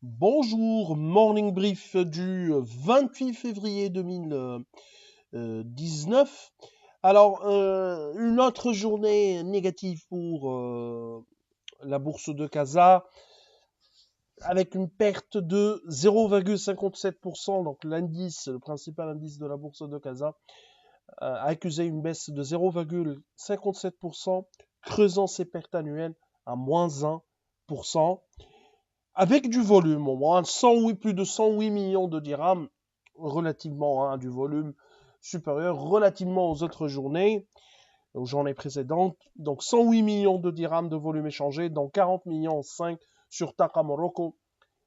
Bonjour, morning brief du 28 février 2019. Alors, une autre journée négative pour la bourse de Casa, avec une perte de 0,57%. Donc l'indice, le principal indice de la bourse de Casa, a accusé une baisse de 0,57%, creusant ses pertes annuelles à moins 1%. Avec du volume, au moins 108, plus de 108 millions de dirhams, relativement du volume supérieur, relativement aux autres journées, aux journées précédentes. Donc 108 millions de dirhams de volume échangé, dont 40 millions 5 sur Taqa Morocco,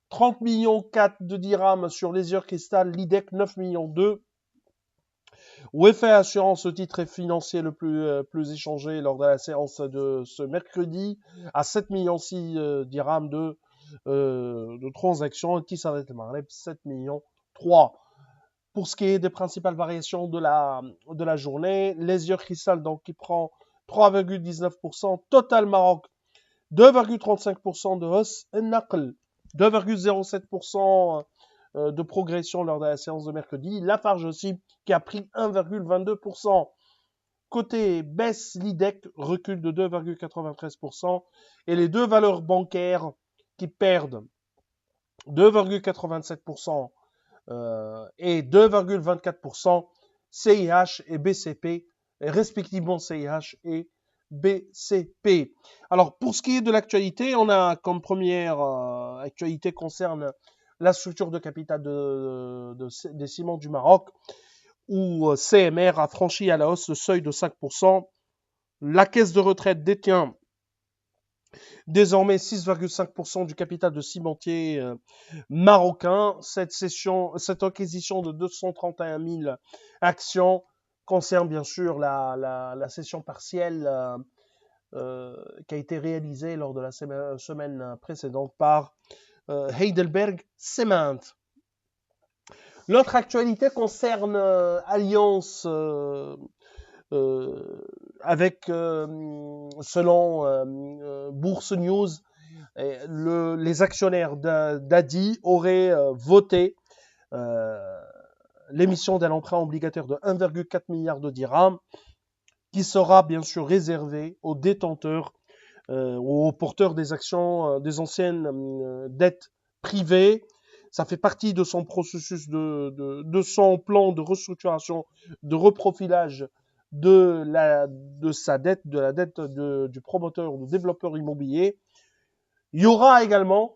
30 millions 4 de dirhams sur Leisure Crystal, l'IDEC 9 millions 2. Wefa Assurance, le titre financier le plus échangé lors de la séance de ce mercredi, à 7 millions 6 dirhams de transactions. Tissaret Maghreb, 7 millions 3. Pour ce qui est des principales variations de la journée, Leisure Crystal, donc, qui prend 3,19%, Total Maroc, 2,35% de hausse, Naql, 2,07% de progression lors de la séance de mercredi. Lafarge aussi, qui a pris 1,22%. Côté baisse, l'IDEC recule de 2,93%. Et les deux valeurs bancaires qui perdent 2,87% et 2,24%, CIH et BCP, et respectivement CIH et BCP. Alors, pour ce qui est de l'actualité, on a comme première actualité concerne la structure de capital des ciments du Maroc, où CMR a franchi à la hausse le seuil de 5%. La caisse de retraite détient désormais 6,5% du capital de cimentier marocain. Cette acquisition de 231 000 actions concerne bien sûr la cession partielle qui a été réalisée lors de la semaine précédente par Heidelberg Cement. L'autre actualité concerne Alliance avec, selon Bourse News, les actionnaires d'Adi auraient voté l'émission d'un emprunt obligataire de 1,4 milliard de dirhams, qui sera bien sûr réservé aux détenteurs ou aux porteurs des actions des anciennes dettes privées. Ça fait partie de son processus de son plan de restructuration, de reprofilage de sa dette, de la dette du promoteur ou du développeur immobilier. Il y aura également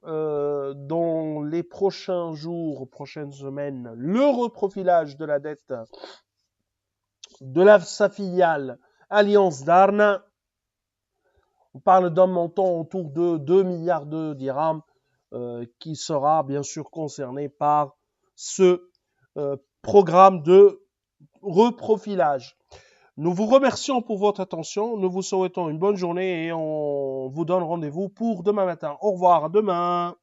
dans les prochains jours, prochaines semaines, le reprofilage de la dette de sa filiale Alliance Darna. On parle d'un montant autour de 2 milliards de dirhams qui sera bien sûr concerné par ce programme de reprofilage. Nous vous remercions pour votre attention, nous vous souhaitons une bonne journée et on vous donne rendez-vous pour demain matin. Au revoir, à demain.